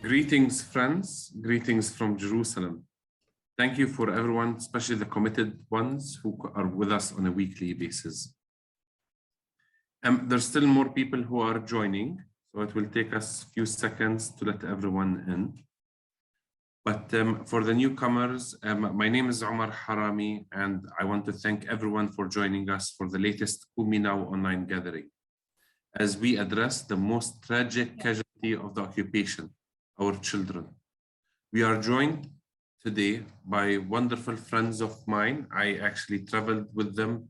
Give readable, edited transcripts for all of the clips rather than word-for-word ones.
Greetings, friends. Greetings from Jerusalem. Thank you for everyone, especially the committed ones who are with us on a weekly basis. There's still more people who are joining, so it will take us a few seconds to let everyone in. But for the newcomers, my name is Omar Harami, and I want to thank everyone for joining us for the latest Kumi Now online gathering, as we address the most tragic casualty of the occupation, our children. We are joined today by wonderful friends of mine. I actually traveled with them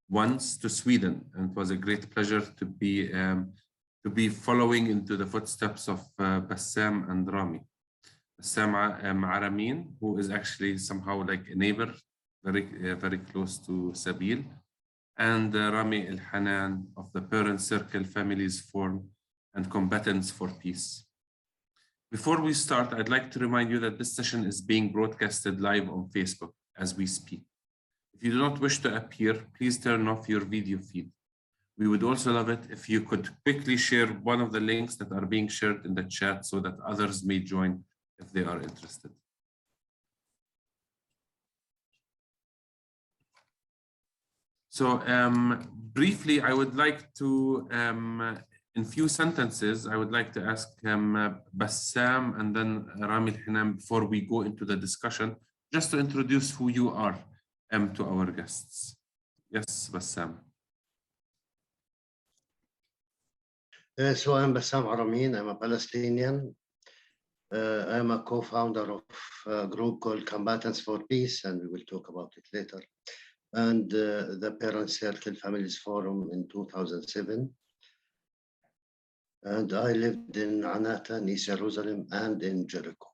once to Sweden, and it was a great pleasure to be following into the footsteps of Bassam and Rami. Bassam Aramin, who is actually somehow like a neighbor, very close to Sabil, and Rami Elhanan of the Parent Circle Families Forum and Combatants for Peace. Before we start, I'd like to remind you that this session is being broadcasted live on Facebook as we speak. If you do not wish to appear, please turn off your video feed. We would also love it if you could quickly share one of the links that are being shared in the chat so that others may join if they are interested. So briefly, I would like to in few sentences, I would like to ask Bassam and then Rami Elhanan before we go into the discussion, just to introduce who you are to our guests. Yes, Bassam. So I'm Bassam Aramin. I'm a Palestinian. I'm a co-founder of a group called Combatants for Peace, and we will talk about it later. And the Parent Circle Families Forum in 2007. And I lived in Anata, East Jerusalem, and in Jericho.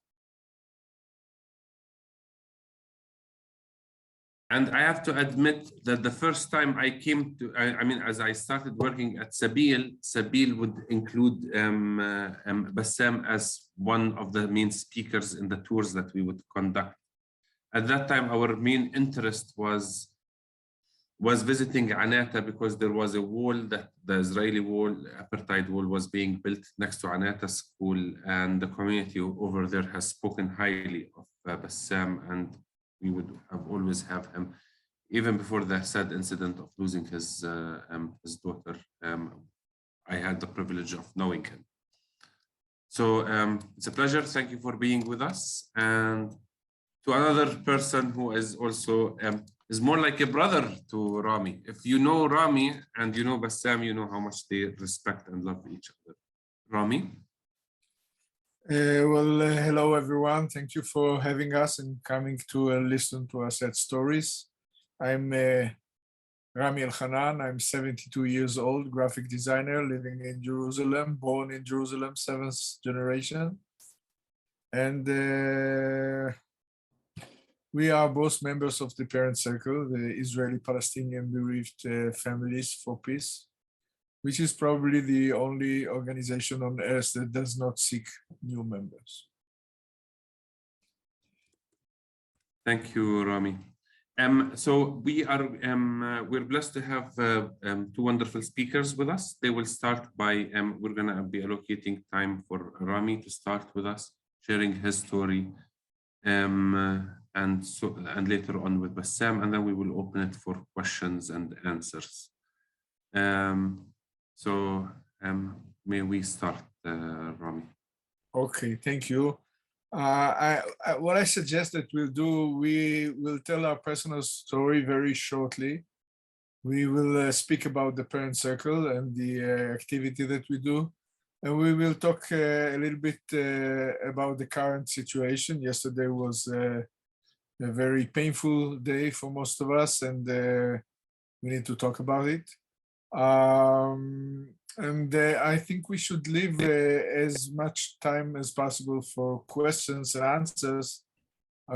And I have to admit that the first time I came to, I mean, as I started working at Sabil would include Bassam as one of the main speakers in the tours that we would conduct. At that time, our main interest was visiting Anata because there was a wall that the Israeli wall, apartheid wall, was being built next to Anata school, and the community over there has spoken highly of Bassam, and we would always have him, even before the sad incident of losing his daughter. I had the privilege of knowing him. So it's a pleasure. Thank you for being with us. And to another person who is also is more like a brother to Rami. If you know Rami and you know Bassam, you know how much they respect and love each other. Rami? Hello, everyone. Thank you for having us and coming to listen to our sad stories. I'm Rami Elhanan. I'm 72 years old, graphic designer living in Jerusalem, born in Jerusalem, 7th generation. And we are both members of the Parent Circle, the Israeli-Palestinian Bereaved Families for Peace, which is probably the only organization on earth that does not seek new members. Thank you, Rami. So we're blessed to have two wonderful speakers with us. They will start by, we're gonna be allocating time for Rami to start with us, sharing his story, and later on with Bassam, and then we will open it for questions and answers. So may we start, Rami? Okay, thank you. What I suggest that we'll do, we will tell our personal story very shortly. We will speak about the Parent Circle and the activity that we do. And we will talk a little bit about the current situation. Yesterday was a very painful day for most of us, and we need to talk about it. I think we should leave as much time as possible for questions and answers.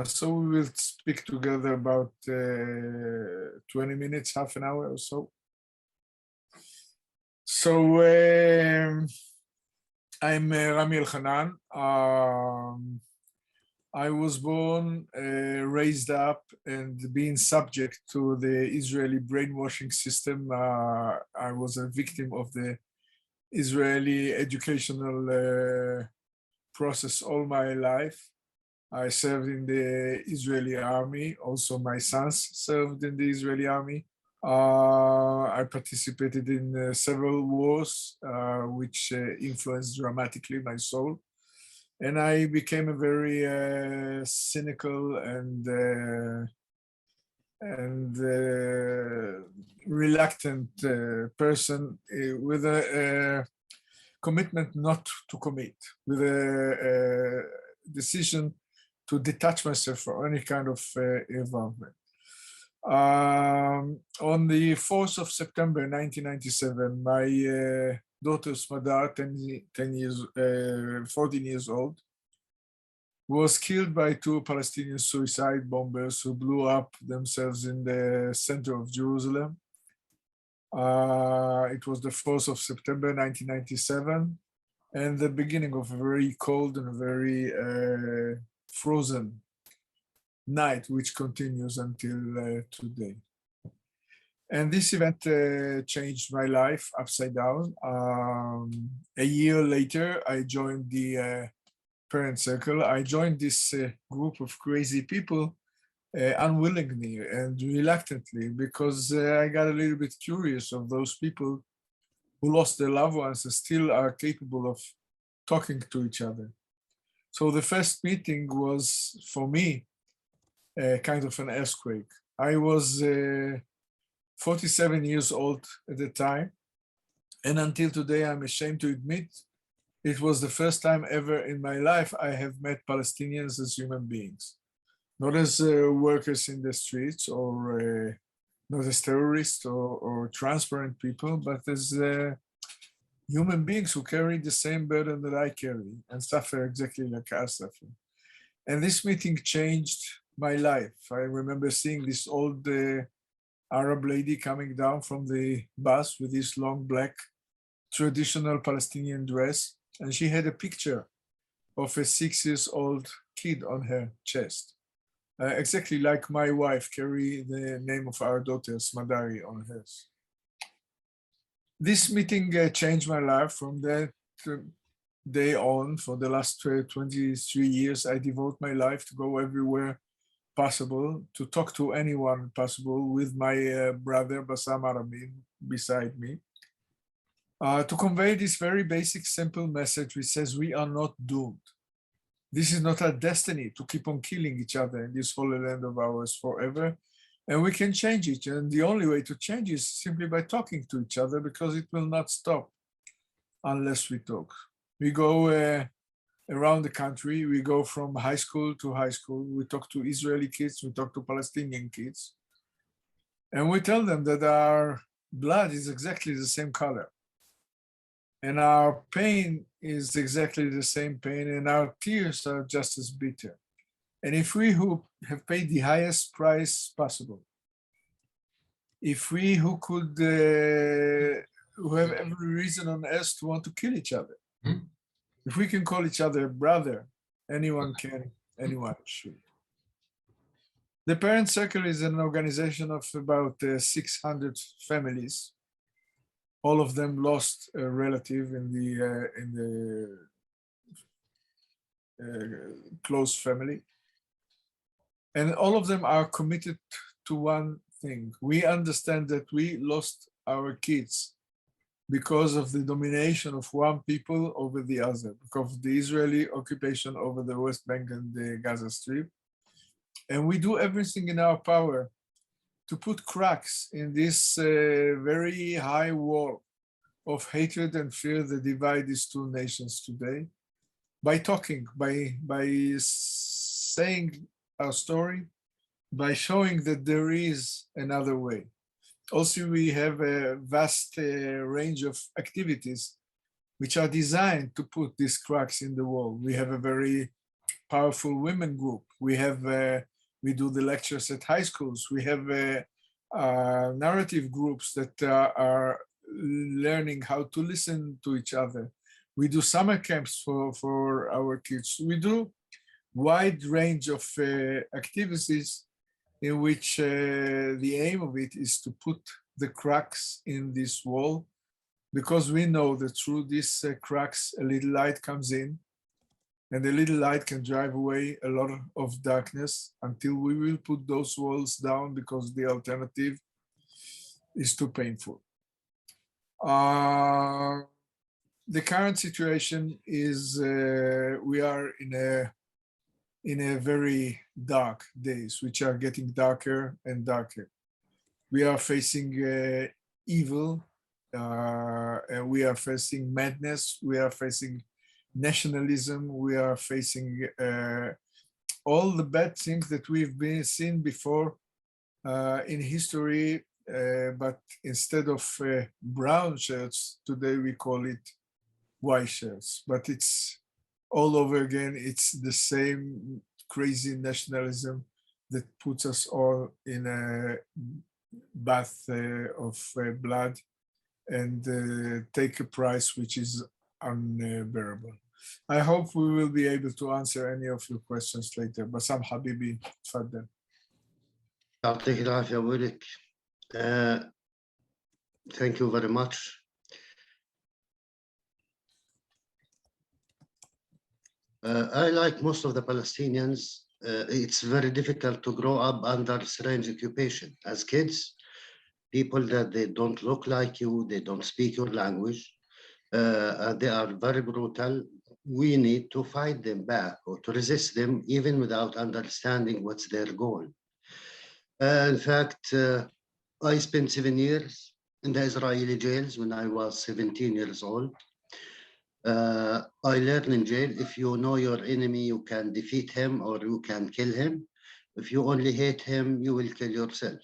So we will speak together about 20 minutes, half an hour or so. So I'm Rami Elhanan. I was born, raised up, and being subject to the Israeli brainwashing system. I was a victim of the Israeli educational process all my life. I served in the Israeli army. Also, my sons served in the Israeli army. I participated in several wars, which influenced dramatically my soul. And I became a very cynical and reluctant person with a commitment not to commit, with a decision to detach myself from any kind of involvement. On the 4th of September 1997, my daughter Smadar, 14 years old, was killed by two Palestinian suicide bombers who blew up themselves in the center of Jerusalem. It was the 4th of September 1997, and the beginning of a very cold and very frozen night, which continues until today. And this event changed my life upside down. A year later, I joined the parent circle. I joined this group of crazy people unwillingly and reluctantly, because I got a little bit curious of those people who lost their loved ones and still are capable of talking to each other. So the first meeting was, for me, kind of an earthquake. I was 47 years old at the time, and until today, I'm ashamed to admit, it was the first time ever in my life I have met Palestinians as human beings, not as workers in the streets or not as terrorists or transparent people, but as human beings who carry the same burden that I carry and suffer exactly like I suffer. And this meeting changed my life. I remember seeing this old Arab lady coming down from the bus with this long black traditional Palestinian dress, and she had a picture of a 6-year-old kid on her chest, exactly like my wife carry the name of our daughter Smadari on hers. This meeting changed my life. From that day on, for the last 23 years, I devote my life to go everywhere possible, to talk to anyone possible, with my brother Bassam Aramin beside me, to convey this very basic, simple message which says we are not doomed. This is not our destiny to keep on killing each other in this holy land of ours forever, and we can change it. And the only way to change is simply by talking to each other, because it will not stop unless we talk. We go around the country, we go from high school to high school, we talk to Israeli kids, we talk to Palestinian kids, and we tell them that our blood is exactly the same color, and our pain is exactly the same pain, and our tears are just as bitter. And if we who have paid the highest price possible, if we who could, who have every reason on earth to want to kill each other, if we can call each other brother, anyone can, anyone should. The Parent Circle is an organization of about 600 families. All of them lost a relative in the close family. And all of them are committed to one thing. We understand that we lost our kids because of the domination of one people over the other, because of the Israeli occupation over the West Bank and the Gaza Strip. And we do everything in our power to put cracks in this very high wall of hatred and fear that divide these two nations today, by talking, by saying our story, by showing that there is another way. Also, we have a vast range of activities which are designed to put these cracks in the wall. We have a very powerful women group. We do the lectures at high schools. We have narrative groups that are learning how to listen to each other. We do summer camps for our kids. We do wide range of activities in which the aim of it is to put the cracks in this wall, because we know that through these cracks, a little light comes in, and a little light can drive away a lot of darkness until we will put those walls down because the alternative is too painful. The current situation is we are in a very dark days, which are getting darker and darker. We are facing evil, and we are facing madness. We are facing nationalism. We are facing all the bad things that we've been seen before in history. But instead of brown shirts, today we call it white shirts. But it's all over again. It's the same crazy nationalism that puts us all in a bath of blood and take a price which is unbearable. I hope we will be able to answer any of your questions later. Bassam Habibi, tfaddal. يعطيك العافية ولك. Thank you very much. I like most of the Palestinians. It's very difficult to grow up under strange occupation. As kids, people that they don't look like you, they don't speak your language, they are very brutal. We need to fight them back or to resist them even without understanding what's their goal. In fact, I spent 7 years in the Israeli jails when I was 17 years old. I learned in jail, if you know your enemy, you can defeat him or you can kill him. If you only hate him, you will kill yourself.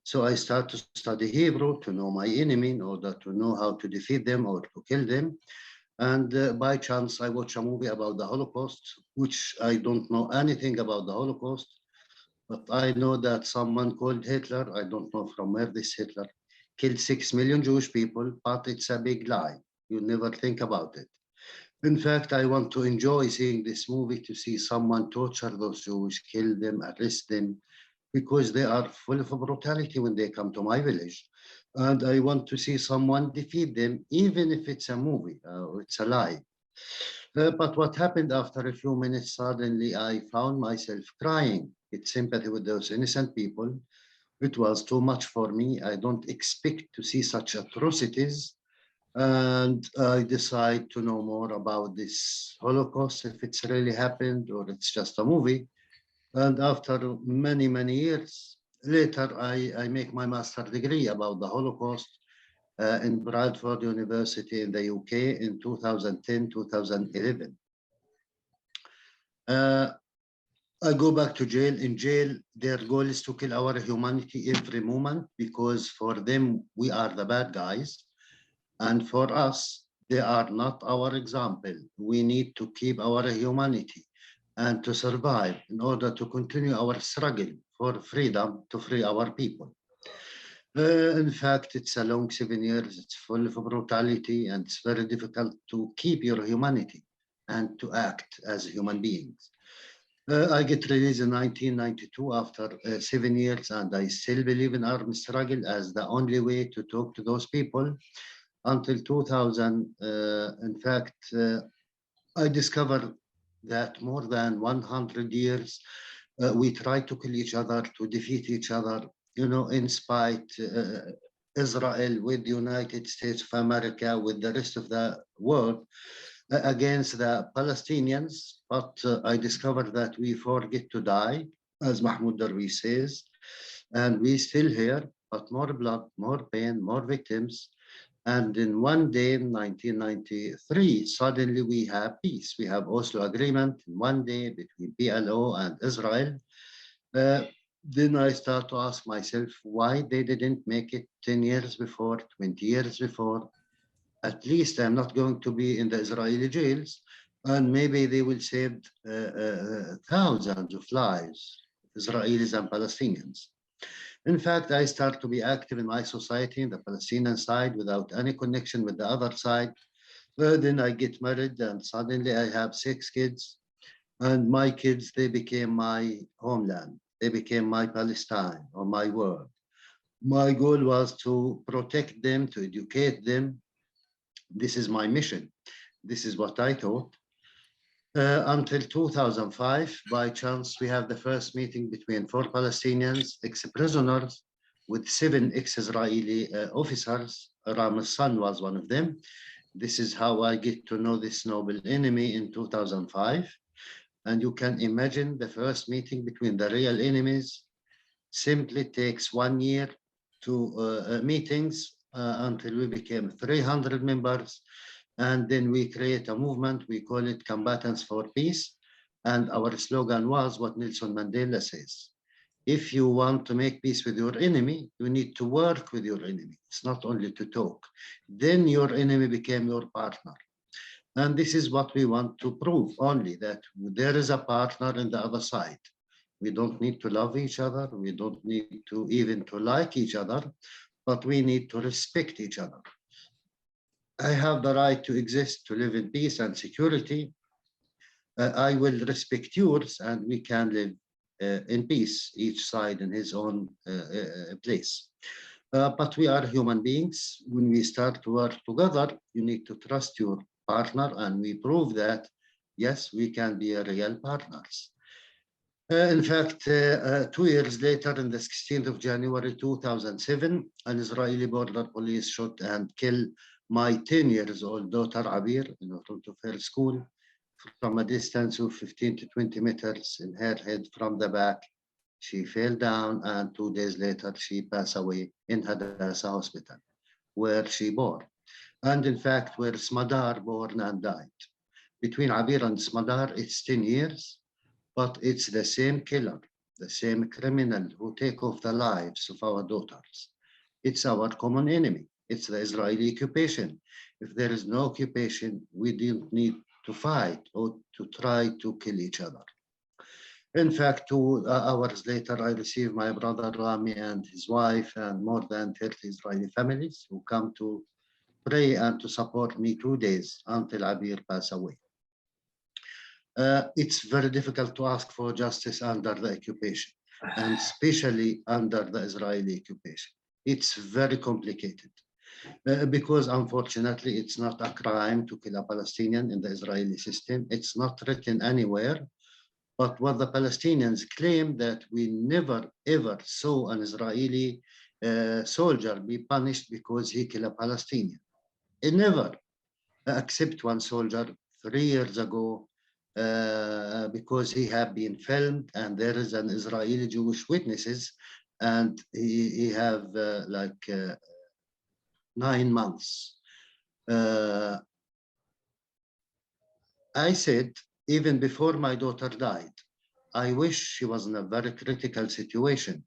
So I started to study Hebrew to know my enemy in order to know how to defeat them or to kill them. And by chance, I watched a movie about the Holocaust, which I don't know anything about the Holocaust, but I know that someone called Hitler, I don't know from where this Hitler, killed 6 million Jewish people, but it's a big lie. You never think about it. In fact, I want to enjoy seeing this movie to see someone torture those Jews, kill them, arrest them, because they are full of brutality when they come to my village. And I want to see someone defeat them, even if it's a movie, it's a lie. But what happened after a few minutes, suddenly I found myself crying. It's sympathy with those innocent people. It was too much for me. I don't expect to see such atrocities. And I decide to know more about this Holocaust, if it's really happened or it's just a movie. And after many, many years later, I make my master's degree about the Holocaust in Bradford University in the UK in 2010, 2011. I go back to jail. In jail, their goal is to kill our humanity every moment because for them, we are the bad guys. And for us, they are not our example. We need to keep our humanity and to survive in order to continue our struggle for freedom to free our people. In fact, it's a long 7 years. It's full of brutality and it's very difficult to keep your humanity and to act as human beings. I get released in 1992 after 7 years, and I still believe in armed struggle as the only way to talk to those people. Until 2000, in fact, I discovered that more than 100 years, we try to kill each other, to defeat each other, you know, in spite Israel with the United States of America, with the rest of the world, against the Palestinians. But I discovered that we forget to die, as Mahmoud Darwish says, and we still here, but more blood, more pain, more victims. And in one day in 1993, suddenly we have peace. We have Oslo Agreement in one day between PLO and Israel. Then I start to ask myself why they didn't make it 10 years before, 20 years before. At least I'm not going to be in the Israeli jails, and maybe they will save thousands of lives, Israelis and Palestinians. In fact, I start to be active in my society, in the Palestinian side, without any connection with the other side. Then I get married, and suddenly I have 6 kids. And my kids, they became my homeland. They became my Palestine or my world. My goal was to protect them, to educate them. This is my mission. This is what I thought. Until 2005, by chance, we have the first meeting between 4 Palestinians, ex-prisoners, with 7 ex-Israeli officers. Rami's son was one of them. This is how I get to know this noble enemy in 2005. And you can imagine the first meeting between the real enemies simply takes 1 year to meetings until we became 300 members. And then we create a movement, we call it Combatants for Peace. And our slogan was what Nelson Mandela says. If you want to make peace with your enemy, you need to work with your enemy. It's not only to talk. Then your enemy became your partner. And this is what we want to prove only, that there is a partner on the other side. We don't need to love each other. We don't need to even to like each other, but we need to respect each other. I have the right to exist, to live in peace and security. I will respect yours, and we can live in peace, each side in his own place. But we are human beings. When we start to work together, you need to trust your partner, and we prove that, yes, we can be real partners. In fact, 2 years later, on the 16th of January 2007, an Israeli border police shot and killed my 10-year-old daughter, Abir, in front of her school, from a distance of 15 to 20 meters in her head from the back. She fell down, and 2 days later, she passed away in Hadassah Hospital, where she bore. And in fact, where Smadar born and died. Between Abir and Smadar, it's 10 years, but it's the same killer, the same criminal who take off the lives of our daughters. It's our common enemy. It's the Israeli occupation. If there is no occupation, we don't need to fight or to try to kill each other. In fact, 2 hours later, I received my brother Rami and his wife and more than 30 Israeli families who come to pray and to support me 2 days until Abir passed away. It's very difficult to ask for justice under the occupation, and especially under the Israeli occupation. It's very complicated because unfortunately, it's not a crime to kill a Palestinian in the Israeli system. It's not written anywhere. But what the Palestinians claim, that we never ever saw an Israeli soldier be punished because he killed a Palestinian. It never, except one soldier 3 years ago, because he had been filmed, and there is an Israeli Jewish witnesses, and he have 9 months. I said, even before my daughter died, I wish she was in a very critical situation.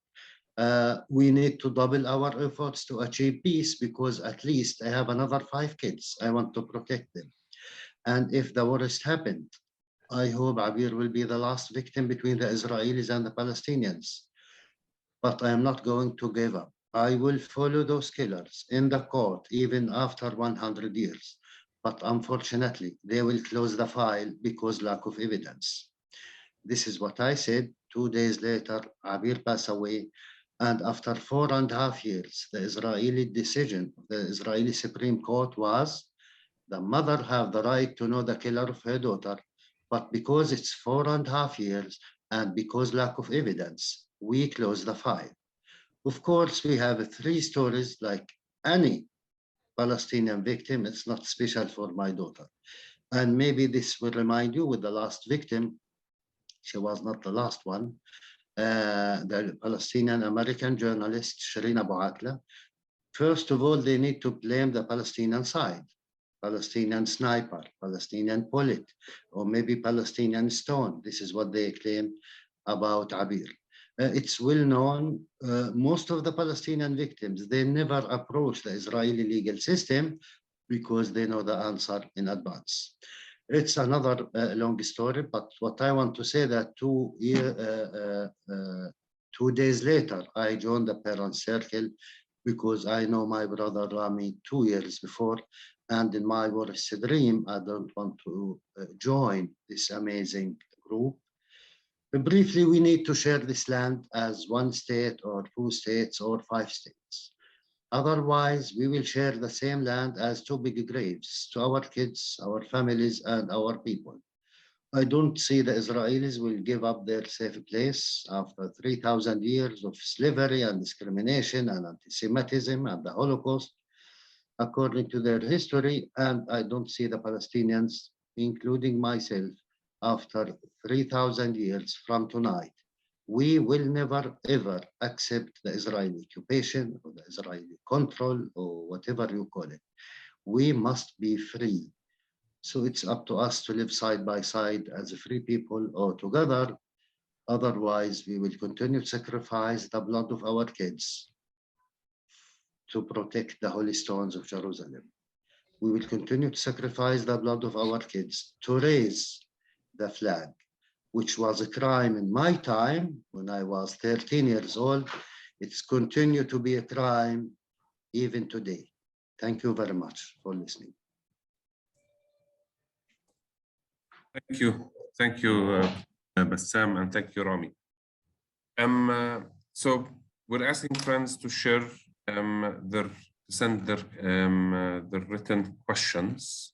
We need to double our efforts to achieve peace, because at least I have another 5 kids. I want to protect them. And if the worst happened, I hope Abir will be the last victim between the Israelis and the Palestinians. But I am not going to give up. I will follow those killers in the court even after 100 years. But unfortunately, they will close the file because lack of evidence. This is what I said. 2 days later, Abir passed away. And after 4.5 years, the Israeli decision, the Israeli Supreme Court was, the mother have the right to know the killer of her daughter, but because it's 4.5 years and because lack of evidence, we close the file. Of course, we have 3 stories like any Palestinian victim. It's not special for my daughter. And maybe this will remind you with the last victim. She was not the last one. The Palestinian American journalist, Shireen Abu Akleh. First of all, they need to blame the Palestinian side. Palestinian sniper, Palestinian bullet, or maybe Palestinian stone. This is what they claim about Abir. It's well known, most of the Palestinian victims, they never approach the Israeli legal system because they know the answer in advance. It's another long story, but what I want to say that 2 days later, I joined the parents' circle because I know my brother Rami 2 years before, and in my worst dream, I don't want to join this amazing group. Briefly, we need to share this land as 1 state or 2 states or 5 states. Otherwise, we will share the same land as 2 big graves to our kids, our families, and our people. I don't see the Israelis will give up their safe place after 3,000 years of slavery and discrimination and anti-Semitism and the Holocaust, according to their history. And I don't see the Palestinians, including myself, after 3,000 years from tonight. We will never, ever accept the Israeli occupation or the Israeli control or whatever you call it. We must be free. So it's up to us to live side by side as a free people or together. Otherwise, we will continue to sacrifice the blood of our kids to protect the holy stones of Jerusalem. We will continue to sacrifice the blood of our kids to raise the flag, which was a crime in my time when I was 13 years old. It's continued to be a crime even today. Thank you very much for listening. Thank you, Bassam, and thank you, Rami. So we're asking friends to share send their written questions,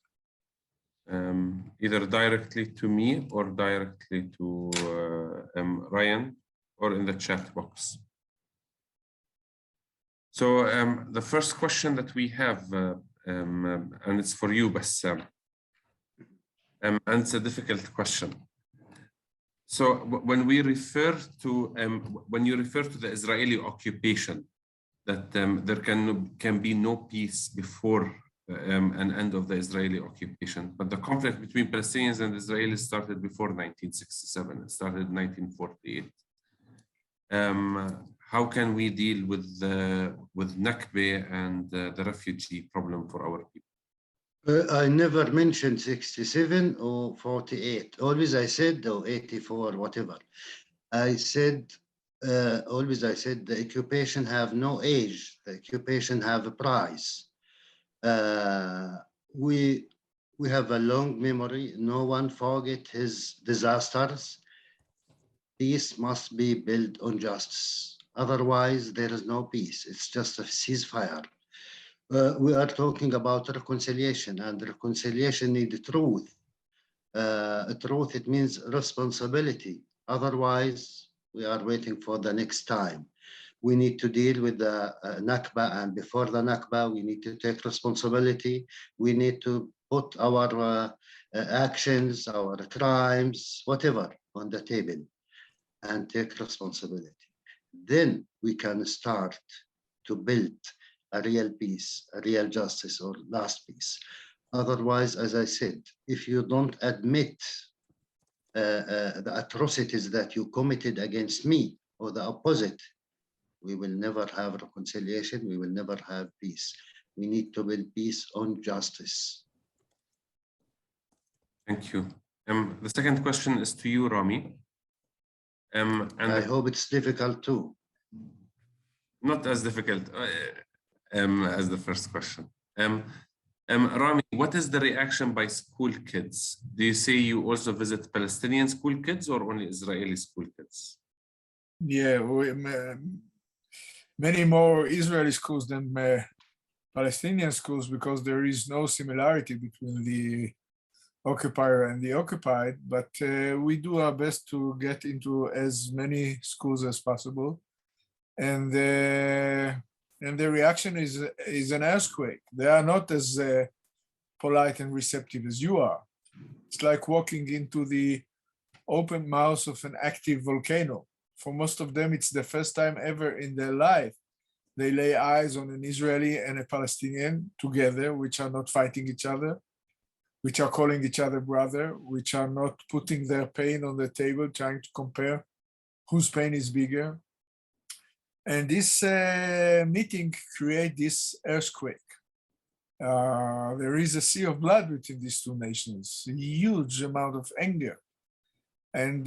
either directly to me or directly to Ryan or in the chat box. So the first question that we have, and it's for you, Bassam. And it's a difficult question. So when we refer to when you refer to the Israeli occupation, that there can be no peace before an end of the Israeli occupation, but the conflict between Palestinians and Israelis started before 1967. It started in 1948. How can we deal with Nakba and the refugee problem for our people? I never mentioned 67 or 48. Always I said, or 84, whatever. I said, always I said the occupation have no age. The occupation have a price. We have a long memory. No one forget his disasters. Peace must be built on justice. Otherwise, there is no peace. It's just a ceasefire. We are talking about reconciliation, and reconciliation needs truth. Truth, it means responsibility. Otherwise, we are waiting for the next time. We need to deal with the Nakba, and before the Nakba, we need to take responsibility. We need to put our actions, our crimes, whatever, on the table and take responsibility. Then we can start to build a real peace, a real justice, or last peace. Otherwise, as I said, if you don't admit the atrocities that you committed against me or the opposite, we will never have reconciliation. We will never have peace. We need to build peace on justice. Thank you. The second question is to you, Rami. And I hope it's difficult too. Not as difficult as the first question. Rami, what is the reaction by school kids? Do you say you also visit Palestinian school kids or only Israeli school kids? Yeah, many more Israeli schools than Palestinian schools, because there is no similarity between the occupier and the occupied, but we do our best to get into as many schools as possible. And the reaction is an earthquake. They are not as polite and receptive as you are. It's like walking into the open mouth of an active volcano. For most of them, it's the first time ever in their life they lay eyes on an Israeli and a Palestinian together, which are not fighting each other, which are calling each other brother, which are not putting their pain on the table, trying to compare whose pain is bigger. And this meeting creates this earthquake. There is a sea of blood between these two nations, a huge amount of anger. And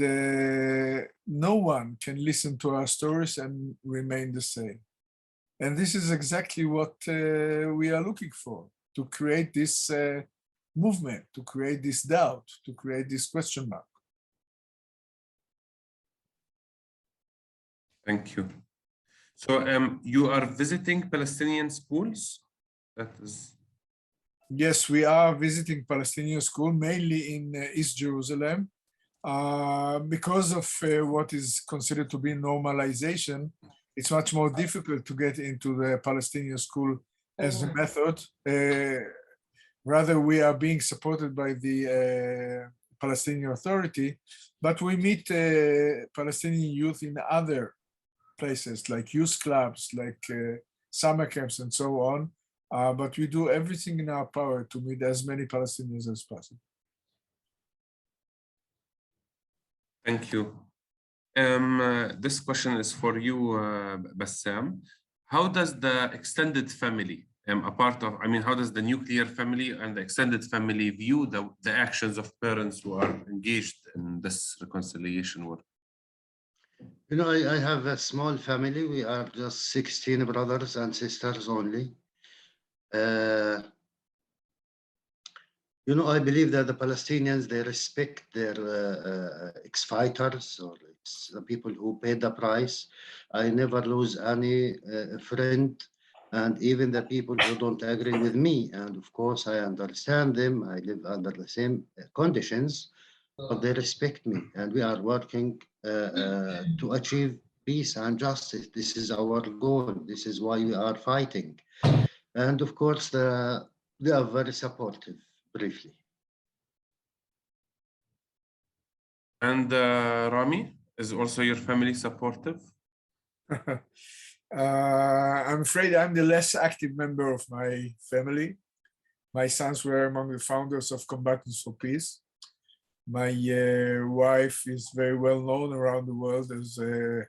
no one can listen to our stories and remain the same. And this is exactly what we are looking for, to create this movement, to create this doubt, to create this question mark. Thank you. So you are visiting Palestinian schools? That is... Yes, we are visiting Palestinian school, mainly in East Jerusalem. Because of what is considered to be normalization, it's much more difficult to get into the Palestinian school as a method. Rather, we are being supported by the Palestinian Authority, but we meet Palestinian youth in other places like youth clubs, like summer camps and so on. But we do everything in our power to meet as many Palestinians as possible. Thank you. This question is for you, Bassam. How does the extended family, how does the nuclear family and the extended family view the actions of parents who are engaged in this reconciliation work? You know, I have a small family. We are just 16 brothers and sisters only. You know, I believe that the Palestinians, they respect their ex-fighters or the people who paid the price. I never lose any friend, and even the people who don't agree with me. And of course, I understand them. I live under the same conditions, but they respect me. And we are working to achieve peace and justice. This is our goal. This is why we are fighting. And of course, they are very supportive. Briefly. And Rami, is also your family supportive? I'm afraid I'm the less active member of my family. My sons were among the founders of Combatants for Peace. My wife is very well known around the world as a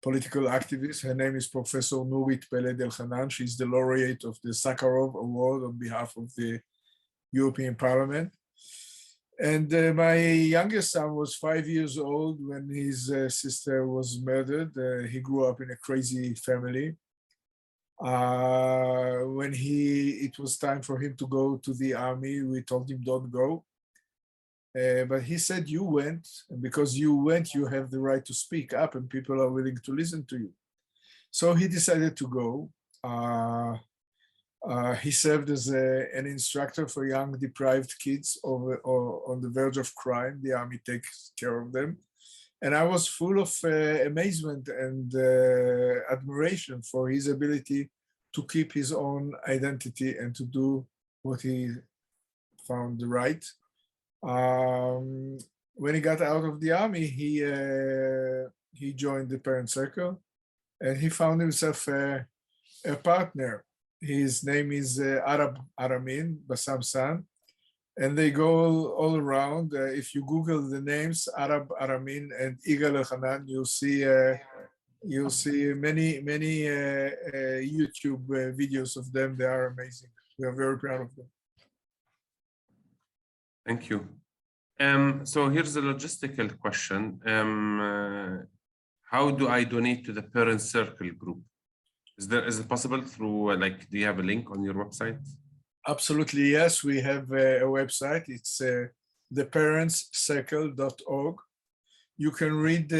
political activist. Her name is Professor Nurit Elhanan. She's the laureate of the Sakharov Award on behalf of the European Parliament. And my youngest son was 5 years old when his sister was murdered. He grew up in a crazy family. When it was time for him to go to the army, we told him don't go. But he said, you went, and because you went, you have the right to speak up and people are willing to listen to you. So he decided to go. He served as an instructor for young deprived kids on the verge of crime. The army takes care of them. And I was full of amazement and admiration for his ability to keep his own identity and to do what he found right. When he got out of the army, he joined the Parent Circle and he found himself a partner. His name is Aramin, Bassam son, and they go all around. If you Google the names Aramin and Elhanan, you'll see many YouTube videos of them. They are amazing. We are very proud of them. Thank you. So here's a logistical question. How do I donate to the Parent Circle group? Is it possible through, do you have a link on your website? Absolutely, yes. We have a website. It's theparentscircle.org. You can read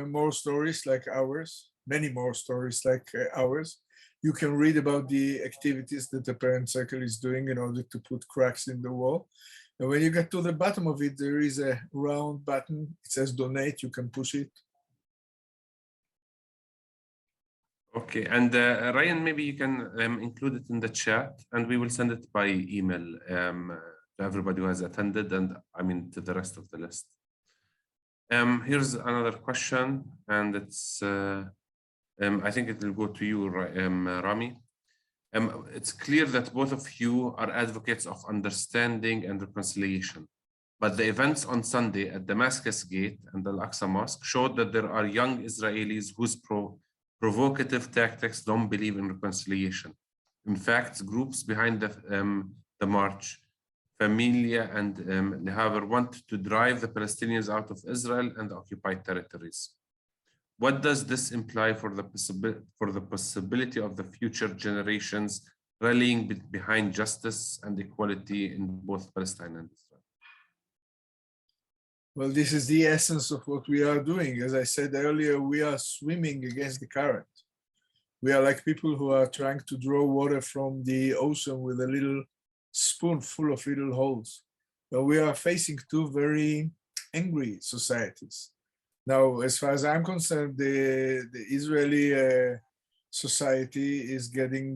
more stories like ours, many more stories like ours. You can read about the activities that the Parent Circle is doing in order to put cracks in the wall. And when you get to the bottom of it, there is a round button. It says donate. You can push it. Okay, and Ryan, maybe you can include it in the chat and we will send it by email to everybody who has attended and to the rest of the list. Here's another question and it's, I think it will go to you, Rami. It's clear that both of you are advocates of understanding and reconciliation, but the events on Sunday at Damascus Gate and the Al-Aqsa Mosque showed that there are young Israelis whose provocative tactics don't believe in reconciliation. In fact, groups behind the march, Familia and Lehaver, want to drive the Palestinians out of Israel and occupied territories. What does this imply for the possibility of the future generations rallying behind justice and equality in both Palestine and Israel? Well, this is the essence of what we are doing. As I said earlier, we are swimming against the current. We are like people who are trying to draw water from the ocean with a little spoon full of little holes. But we are facing two very angry societies. Now, as far as I'm concerned, the Israeli society is getting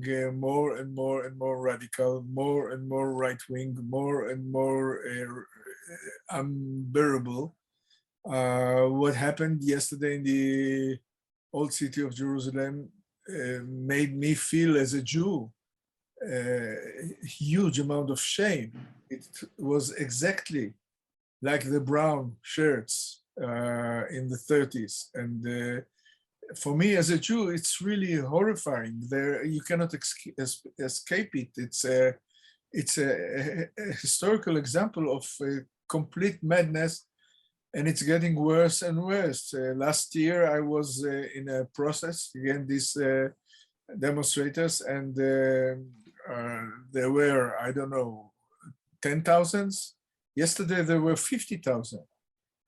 more and more and more radical, more and more right-wing, more and more unbearable. What happened yesterday in the old city of Jerusalem made me feel, as a Jew, a huge amount of shame. It was exactly like the brown shirts in the 30s. And for me as a Jew, it's really horrifying. There, you cannot escape it. It's a historical example of complete madness, and it's getting worse and worse. Last year, I was in a process against these demonstrators, and there were, I don't know, 10,000s. Yesterday, there were 50,000.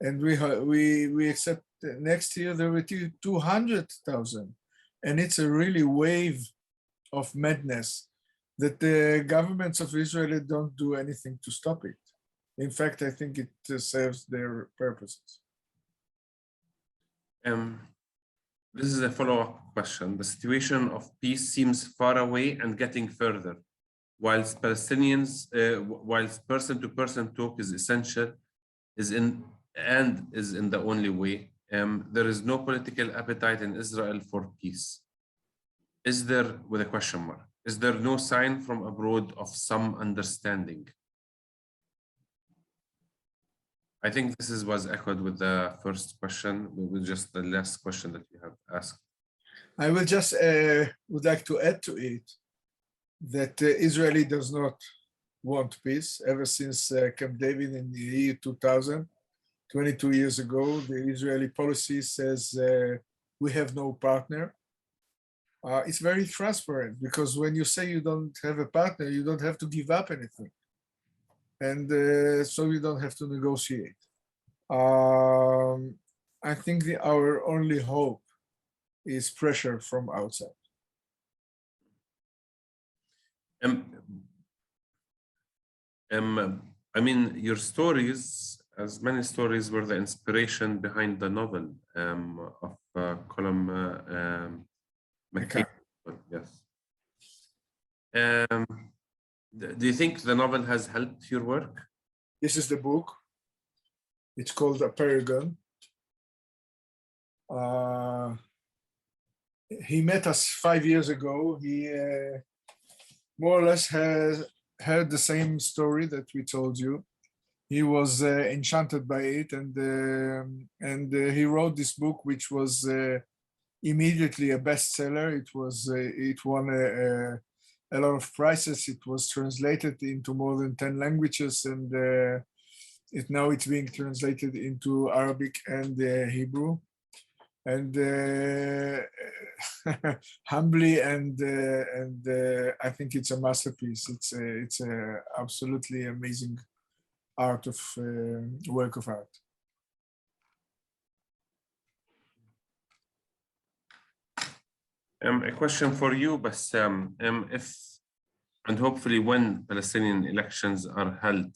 And we accept next year there will be 200,000, and it's a really wave of madness that the governments of Israel don't do anything to stop it. In fact, I think it serves their purposes. This is a follow-up question. The situation of peace seems far away and getting further, whilst Palestinians, whilst person-to-person talk is essential, is in the only way. There is no political appetite in Israel for peace. Is there, with a question mark, is there no sign from abroad of some understanding? I think this was echoed with the first question, with just the last question that you have asked. I will just would like to add to it that Israeli does not want peace ever since Camp David in the year 2000. 22 years ago, the Israeli policy says we have no partner. It's very transparent, because when you say you don't have a partner, you don't have to give up anything. And so you don't have to negotiate. I think our only hope is pressure from outside. I mean, your stories, as many stories, were the inspiration behind the novel of Colum McCain. Yes. Do you think the novel has helped your work? This is the book. It's called A Paragon. He met us 5 years ago. He more or less has heard the same story that we told you. He was enchanted by it, and he wrote this book, which was immediately a bestseller. It won a lot of prizes. It was translated into more than 10 languages, and now it's being translated into Arabic and Hebrew. And humbly, and I think it's a masterpiece. It's a absolutely amazing work of art. A question for you, Bassam. If, and hopefully when, Palestinian elections are held,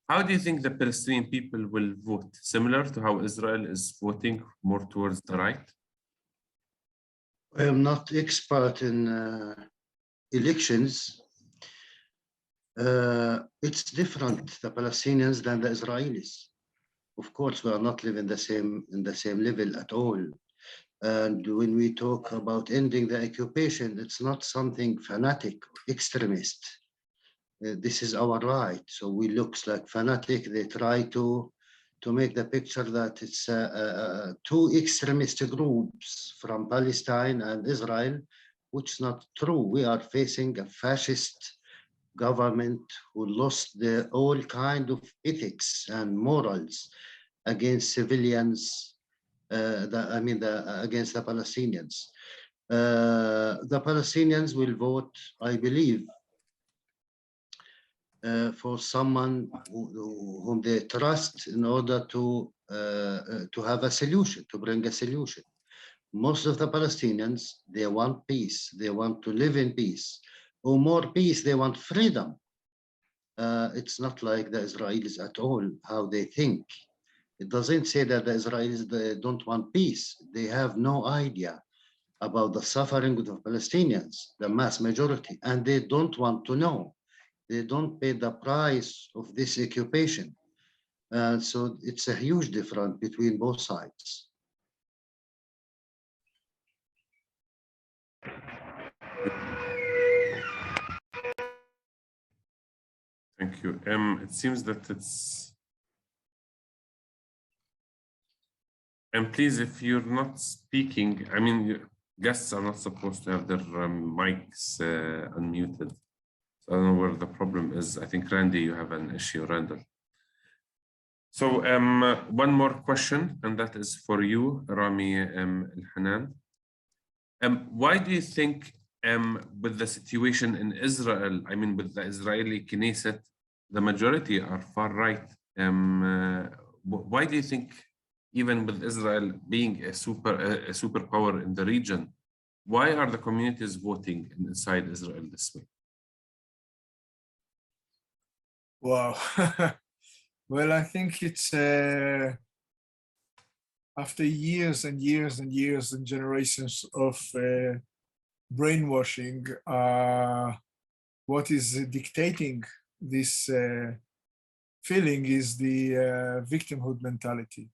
how do you think the Palestinian people will vote? Similar to how Israel is voting, more towards the right? I am not expert in elections. It's different, the Palestinians, than the Israelis. Of course, we are not living in the same level at all. And when we talk about ending the occupation, it's not something fanatic, extremist. This is our right. So we look like fanatic. They try to make the picture that it's two extremist groups from Palestine and Israel, which is not true. We are facing a fascist government who lost all kind of ethics and morals against civilians. Against the Palestinians. The Palestinians will vote, I believe, for someone whom they trust in order to have a solution, to bring a solution. Most of the Palestinians, they want peace. They want to live in peace. Or more peace, they want freedom. It's not like the Israelis at all, how they think. It doesn't say that the Israelis they don't want peace. They have no idea about the suffering of the Palestinians, the mass majority, and they don't want to know. They don't pay the price of this occupation. And so it's a huge difference between both sides. Thank you. It seems that it's. And please, if you're not speaking, I mean, guests are not supposed to have their mics unmuted. So I don't know where the problem is. I think Randy, you have an issue, Randall. So one more question, and that is for you, Rami Elhanan. Why do you think with the situation in Israel, I mean, with the Israeli Knesset, the majority are far right? Why do you think, even with Israel being a superpower in the region, why are the communities voting inside Israel this way? Wow. Well, I think it's after years and years and years and generations of brainwashing, what is dictating this feeling is the victimhood mentality.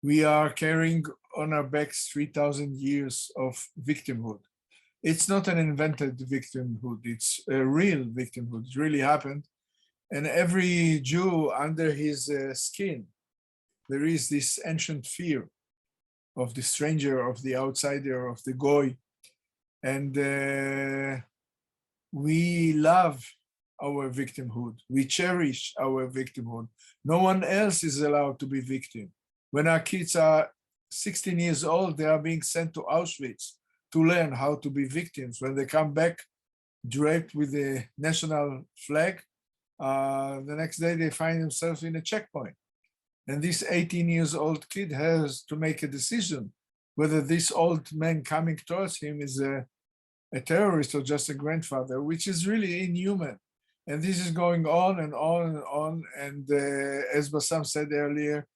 We are carrying on our backs 3,000 years of victimhood. It's not an invented victimhood, it's a real victimhood. It really happened. And every Jew under his skin, there is this ancient fear of the stranger, of the outsider, of the goy. And we love our victimhood. We cherish our victimhood. No one else is allowed to be victim. When our kids are 16 years old, they are being sent to Auschwitz to learn how to be victims. When they come back draped with the national flag, the next day they find themselves in a checkpoint. And this 18 years old kid has to make a decision whether this old man coming towards him is a terrorist or just a grandfather, which is really inhuman. And this is going on and on and on. And as Bassam said earlier,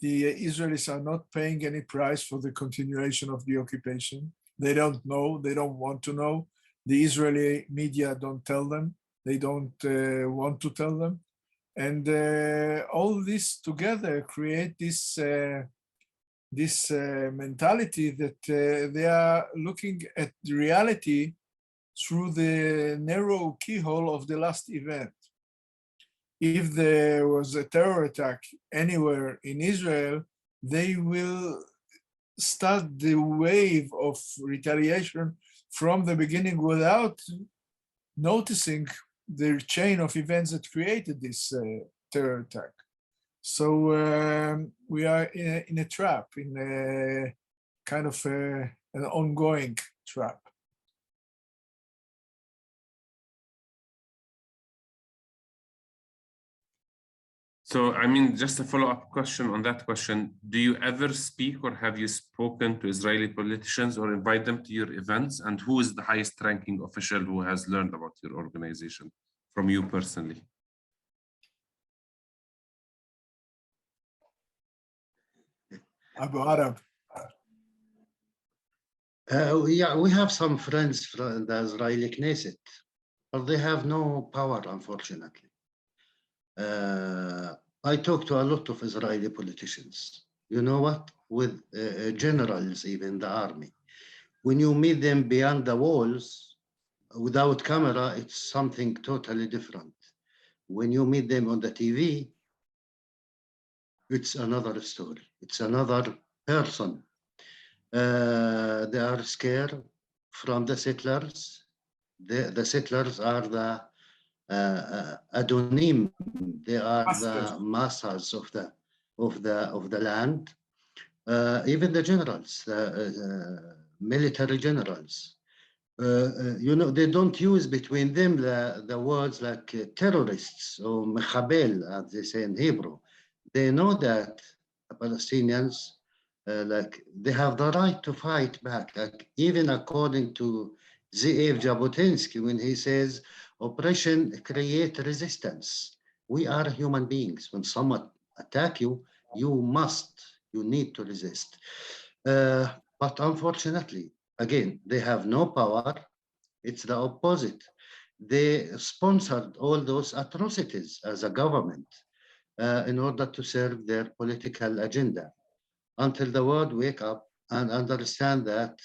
the Israelis are not paying any price for the continuation of the occupation. They don't know, they don't want to know. The Israeli media don't tell them. They don't want to tell them. And all this together create this, this mentality that they are looking at the reality through the narrow keyhole of the last event. If there was a terror attack anywhere in Israel, they will start the wave of retaliation from the beginning without noticing the chain of events that created this terror attack. So we are in a trap, in a kind of an ongoing trap. So, I mean, just a follow-up question on that question. Do you ever speak or have you spoken to Israeli politicians or invite them to your events? And who is the highest ranking official who has learned about your organization from you personally? Abu Arab. Yeah, we have some friends from the Israeli Knesset, but they have no power, unfortunately. I talk to a lot of Israeli politicians. You know what? With generals, even the army. When you meet them beyond the walls, without camera, it's something totally different. When you meet them on the TV, it's another story. It's another person. They are scared from the settlers. The settlers are the Adonim. They are the masters of the land. Even the generals, the military generals. You know, they don't use between them the words like terrorists or mechabel, as they say in Hebrew. They know that the Palestinians, like they have the right to fight back. Like even according to Ze'ev Jabotinsky, when he says oppression creates resistance. We are human beings. When someone attack you, You need to resist. But unfortunately, again, they have no power. It's the opposite. They sponsored all those atrocities as a government in order to serve their political agenda, until the world wake up and understand that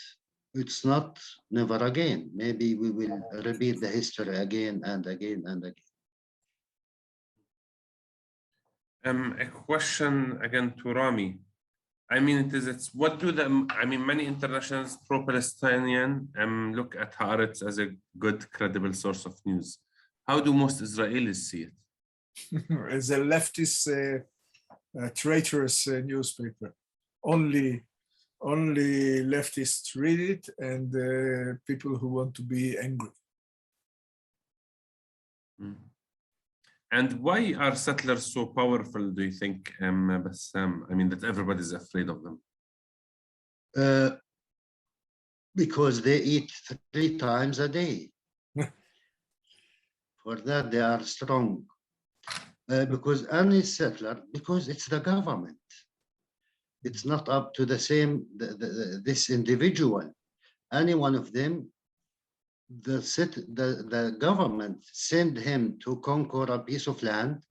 it's not never again. Maybe we will repeat the history again and again and again. A question again to Rami. I mean, it's what do many internationals pro-Palestinian look at Haaretz as a good, credible source of news. How do most Israelis see it? As a leftist, traitorous newspaper. Only leftists read it, and people who want to be angry. Mm. And why are settlers so powerful, do you think, Bassam? I mean, that everybody's afraid of them? Because they eat 3 times a day. For that, they are strong. Because any settler, because it's the government. It's not up to this individual. Any one of them, the government send him to conquer a piece of land.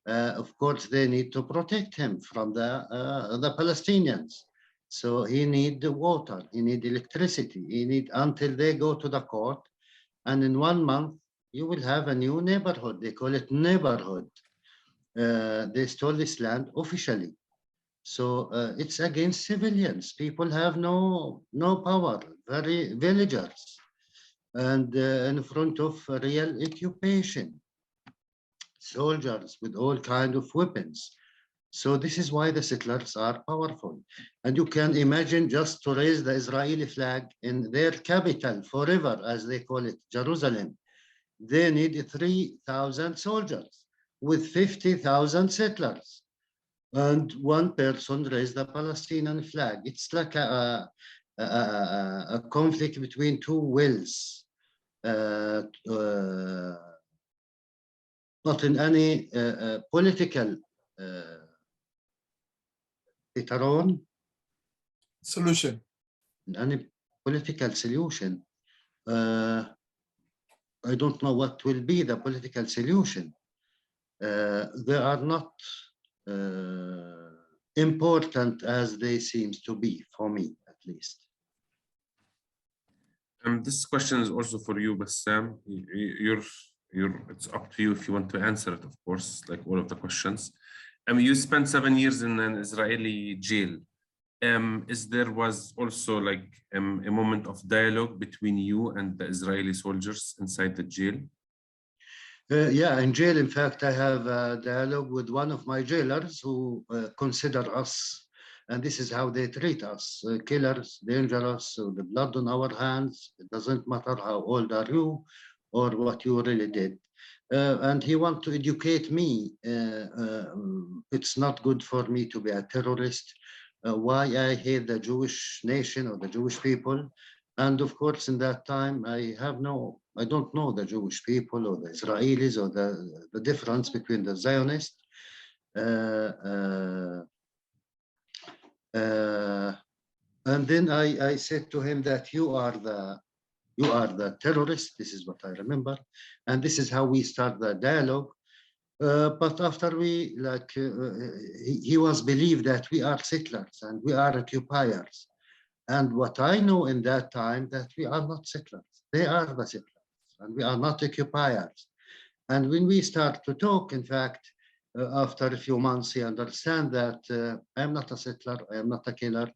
Of course, they need to protect him from the Palestinians. So he need the water, he need electricity, he need until they go to the court. And in 1 month, you will have a new neighborhood. They call it neighborhood. They stole this land officially. So it's against civilians. People have no power, very villagers, and in front of real occupation, soldiers with all kinds of weapons. So this is why the settlers are powerful. And you can imagine just to raise the Israeli flag in their capital forever, as they call it, Jerusalem. They need 3,000 soldiers with 50,000 settlers. And one person raised the Palestinian flag. It's like a conflict between two wills, not in any political solution. Any political solution. I don't know what will be the political solution. They are not important as they seem to be, for me at least. This question is also for you, Bassam. It's up to you if you want to answer it, of course, like all of the questions. You spent 7 years in an Israeli jail. Was also like a moment of dialogue between you and the Israeli soldiers inside the jail? Yeah, in jail, in fact, I have a dialogue with one of my jailers who consider us, and this is how they treat us, killers, dangerous, the blood on our hands. It doesn't matter how old are you or what you really did. And he wants to educate me. It's not good for me to be a terrorist. Why I hate the Jewish nation or the Jewish people. And of course, in that time, I don't know the Jewish people or the Israelis or the difference between the Zionists. And then I said to him that you are the terrorist. This is what I remember. And this is how we start the dialogue. But after he was believed that we are settlers and we are occupiers. And what I know in that time, that we are not settlers. They are the settlers, and we are not occupiers. And when we start to talk, in fact, after a few months, he understands that I am not a settler, I am not a killer.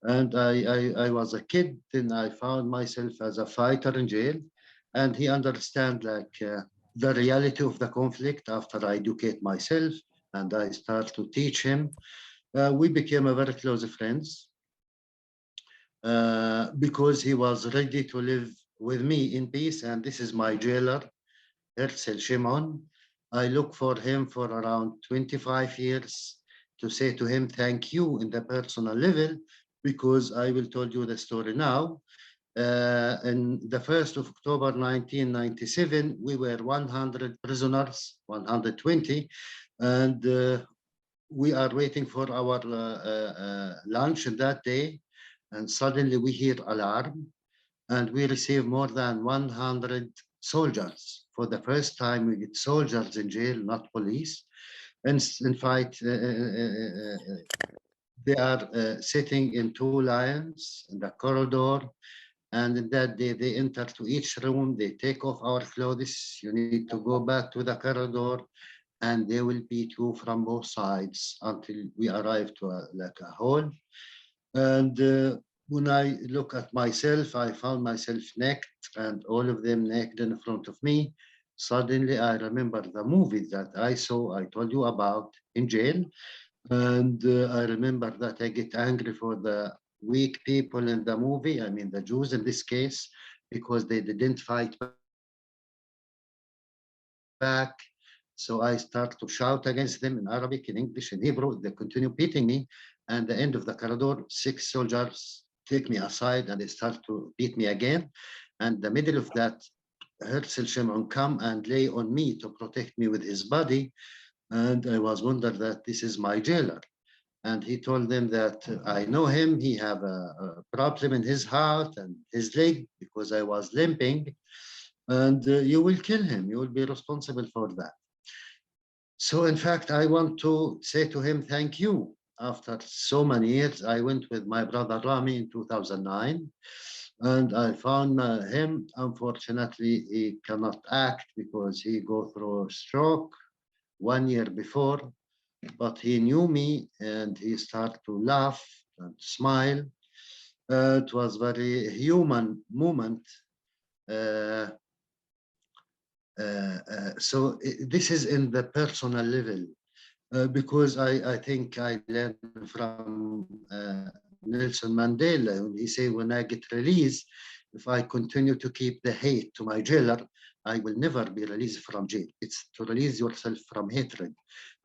And I was a kid, and I found myself as a fighter in jail. And he understands the reality of the conflict after I educate myself, and I start to teach him. We became a very close friends. Because he was ready to live with me in peace. And this is my jailer, Herzl Shimon. I look for him for around 25 years to say to him, thank you in the personal level, because I will tell you the story now. In the 1st of October, 1997, we were 100 prisoners, 120, and we are waiting for our lunch that day, and suddenly we hear alarm, and we receive more than 100 soldiers. For the first time, we get soldiers in jail, not police. And in fact, they are sitting in two lines in the corridor. And in that day, they enter to each room, they take off our clothes. You need to go back to the corridor, and they will beat you from both sides until we arrive to like a hall. And when I look at myself, I found myself naked, and all of them naked in front of me. Suddenly, I remember the movie that I saw, I told you about in jail. And I remember that I get angry for the weak people in the movie, I mean the Jews in this case, because they didn't fight back. So I start to shout against them in Arabic, in English, in Hebrew. They continue beating me. And the end of the corridor, 6 soldiers take me aside and they start to beat me again. And the middle of that, Herzl Shimon come and lay on me to protect me with his body. And I was wondering that this is my jailer. And he told them that I know him, he have a problem in his heart and his leg because I was limping, and you will kill him, you will be responsible for that. So in fact, I want to say to him, thank you. After so many years, I went with my brother Rami in 2009, and I found him. Unfortunately, he cannot act because he go through a stroke 1 year before, but he knew me and he started to laugh and smile. It was very human moment. So this is in the personal level, because I think I learned from Nelson Mandela when he said, when I get released, if I continue to keep the hate to my jailer, I will never be released from jail. It's to release yourself from hatred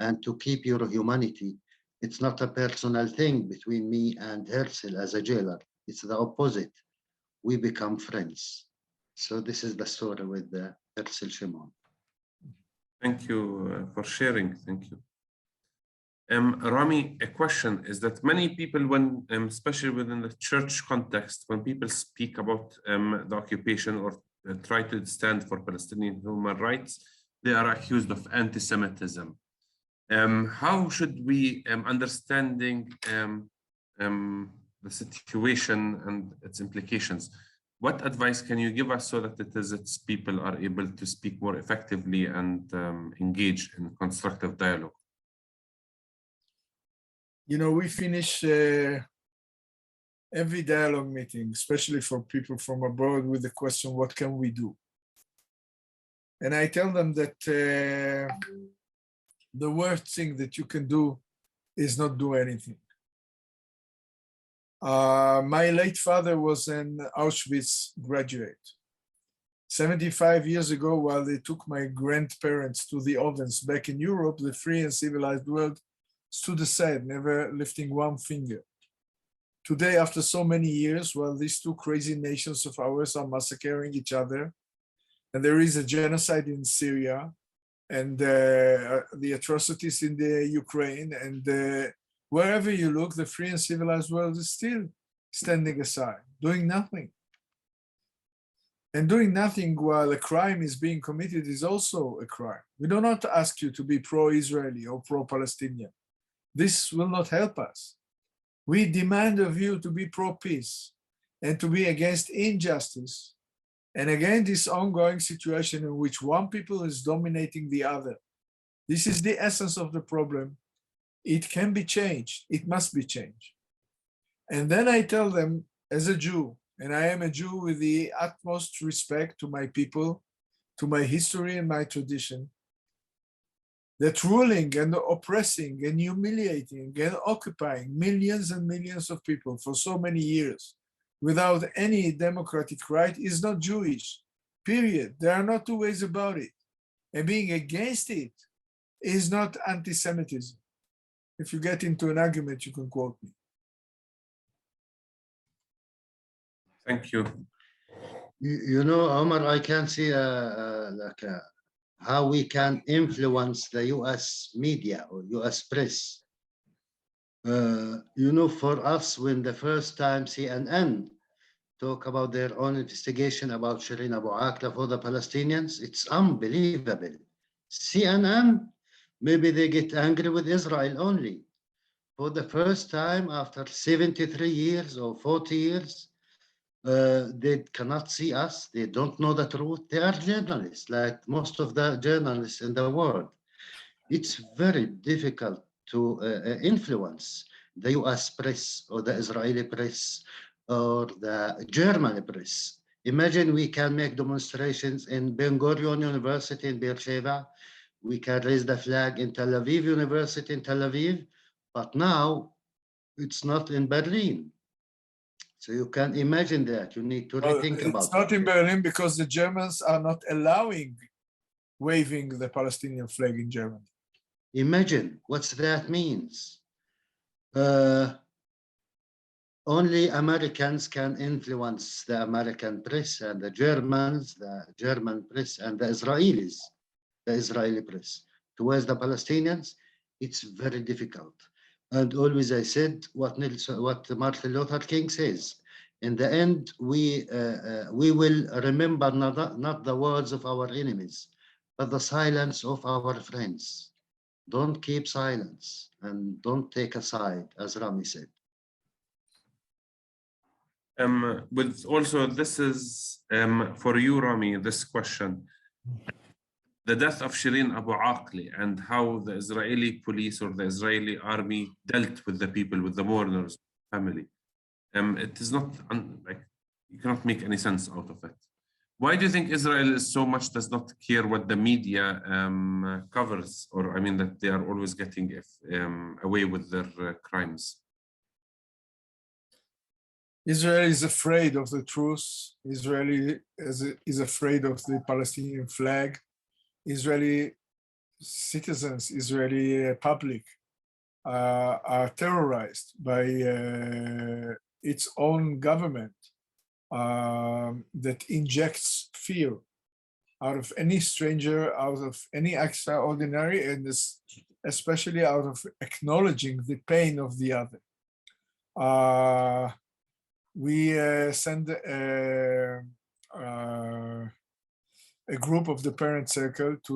and to keep your humanity. It's not a personal thing between me and Herzl as a jailer. It's the opposite. We become friends. So this is the story with Herzl Shimon. Thank you for sharing. Thank you. Rami, a question is that many people, when especially within the church context, when people speak about the occupation or try to stand for Palestinian human rights, they are accused of anti-Semitism. How should we understanding the situation and its implications? What advice can you give us so that its people are able to speak more effectively and engage in constructive dialogue? You know, we finish every dialogue meeting, especially for people from abroad, with the question, what can we do? And I tell them that the worst thing that you can do is not do anything. My late father was an Auschwitz graduate. 75 years ago, while they took my grandparents to the ovens back in Europe, the free and civilized world stood aside, never lifting one finger. Today, after so many years, while these two crazy nations of ours are massacring each other, and there is a genocide in Syria, and the atrocities in the Ukraine, and wherever you look, the free and civilized world is still standing aside, doing nothing. And doing nothing while a crime is being committed is also a crime. We do not ask you to be pro-Israeli or pro-Palestinian. This will not help us. We demand of you to be pro-peace and to be against injustice. And again, this ongoing situation in which one people is dominating the other. This is the essence of the problem. It can be changed. It must be changed. And then I tell them, as a Jew, and I am a Jew with the utmost respect to my people, to my history and my tradition, that ruling and oppressing and humiliating and occupying millions and millions of people for so many years without any democratic right is not Jewish, period. There are not two ways about it. And being against it is not anti-Semitism. If you get into an argument, you can quote me. Thank you. You know, Omar, I can see how we can influence the US media or US press. You know, for us, when the first time CNN talk about their own investigation about Shireen Abu Akleh for the Palestinians, it's unbelievable. CNN, maybe they get angry with Israel only. For the first time after 73 years or 40 years, they cannot see us. They don't know the truth. They are journalists, like most of the journalists in the world. It's very difficult to influence the US press or the Israeli press or the German press. Imagine we can make demonstrations in Ben Gurion University in Beersheba. We can raise the flag in Tel Aviv University in Tel Aviv, but now it's not in Berlin. So you can imagine that. You need to rethink about It's not it. in Berlin because the Germans are not allowing waving the Palestinian flag in Germany. Imagine what that means. Only Americans can influence the American press and the Germans, the German press and the Israelis, the Israeli press. Towards the Palestinians, it's very difficult. And always I said what Martin Luther King says. In the end, we will remember not the words of our enemies, but the silence of our friends. Don't keep silence and don't take a side, as Rami said. With also, this is for you, Rami, this question. The death of Shireen Abu Akleh and how the Israeli police or the Israeli army dealt with the people, with the mourners, family. It is not, like, you cannot make any sense out of it. Why do you think Israel is so much does not care what the media covers, or I mean that they are always getting away with their crimes? Israel is afraid of the truth. Israel is afraid of the Palestinian flag. Israeli citizens, Israeli public are terrorized by its own government that injects fear out of any stranger, out of any extraordinary, and especially out of acknowledging the pain of the other. We send a group of the parent circle to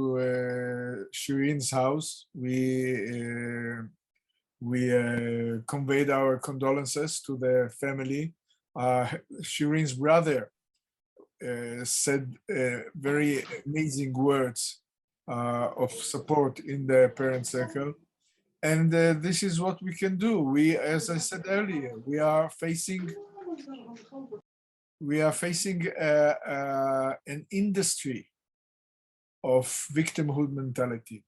Shireen's house. We conveyed our condolences to the family. Shireen's brother said very amazing words of support in the parent circle. And this is what we can do. We, as I said earlier, we are facing an industry of victimhood mentality.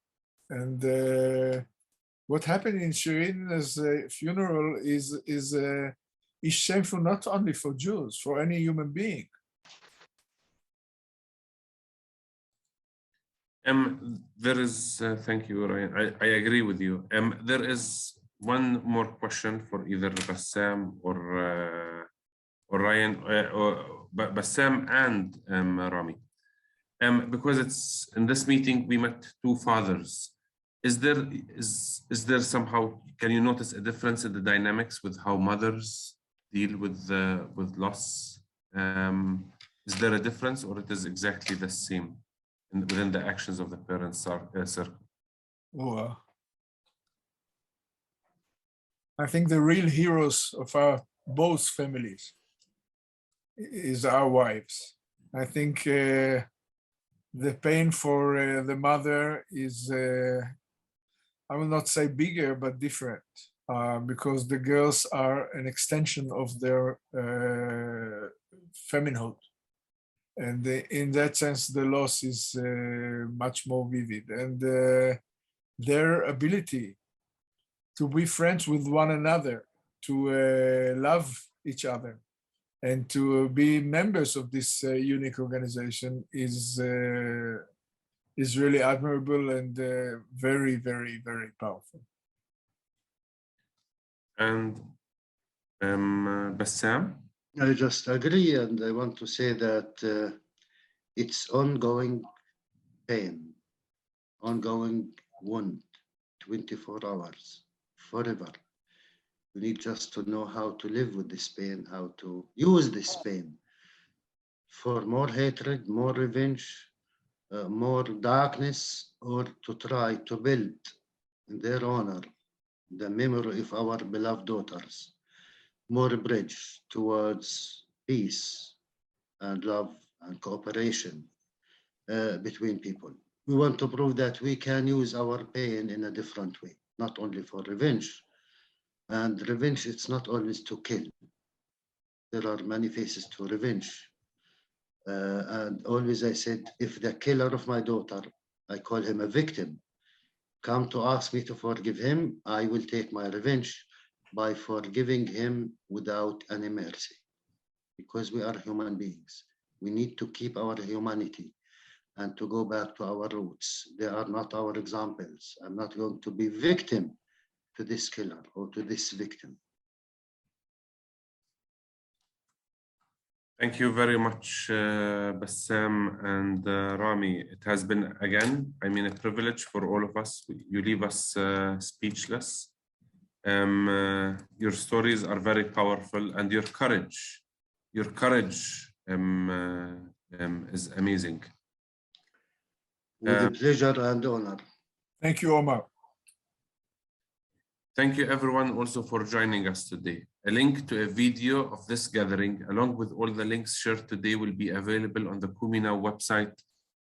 And what happened in Shireen's funeral is shameful not only for Jews, for any human being. There is, thank you, Ryan. I agree with you. There is one more question for either Bassam or Ryan, or Bassam and Rami. Because it's in this meeting we met two fathers. Is there somehow, can you notice a difference in the dynamics with how mothers deal with loss? Is there a difference, or it is exactly the same within the actions of the parents' circle? Oh, I think the real heroes of our both families is our wives. I think the pain for the mother is, I will not say bigger, but different, because the girls are an extension of their feminoid. And in that sense, the loss is much more vivid. And their ability to be friends with one another, to love each other, and to be members of this unique organization is really admirable and very, very, very powerful. And Bassam? I just agree, and I want to say that it's ongoing pain, ongoing wound, 24 hours, forever. We need just to know how to live with this pain, how to use this pain for more hatred, more revenge, more darkness, or to try to build in their honor the memory of our beloved daughters, more bridge towards peace and love and cooperation between people. We want to prove that we can use our pain in a different way, not only for revenge. And revenge, it's not always to kill. There are many faces to revenge. And always I said, if the killer of my daughter, I call him a victim, come to ask me to forgive him, I will take my revenge by forgiving him without any mercy. Because we are human beings. We need to keep our humanity and to go back to our roots. They are not our examples. I'm not going to be victim to this killer or to this victim. Thank you very much, Bassam and Rami. It has been, again, I mean, a privilege for all of us. You leave us speechless. Your stories are very powerful, and your courage is amazing. With pleasure and honor. Thank you, Omar. Thank you everyone also for joining us today. A link to a video of this gathering, along with all the links shared today, will be available on the Kumi Now website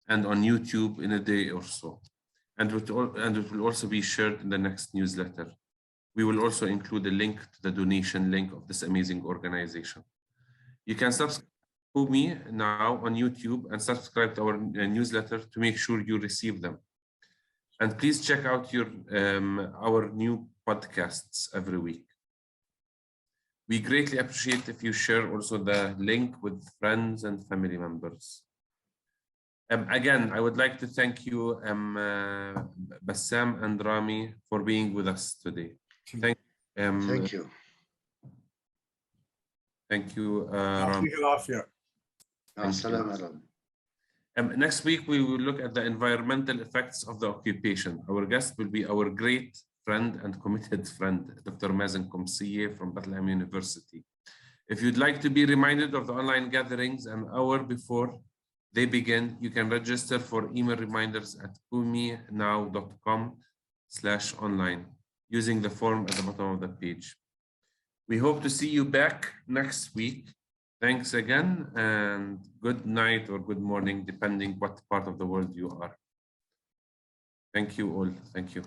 and on YouTube in a day or so. And it will also be shared in the next newsletter. We will also include a link to the donation link of this amazing organization. You can subscribe to Kumi Now on YouTube and subscribe to our newsletter to make sure you receive them. And please check out our new podcasts every week. We greatly appreciate if you share also the link with friends and family members. Again, I would like to thank you, Bassam and Rami, for being with us today. Thank you. Thank you, Rami. Next week, we will look at the environmental effects of the occupation. Our guest will be our great friend and committed friend, Dr. Mazen Komsiye from Bassam University. If you'd like to be reminded of the online gatherings an hour before they begin, you can register for email reminders at kuminow.com/online using the form at the bottom of the page. We hope to see you back next week. Thanks again, and good night or good morning, depending what part of the world you are. Thank you all. Thank you.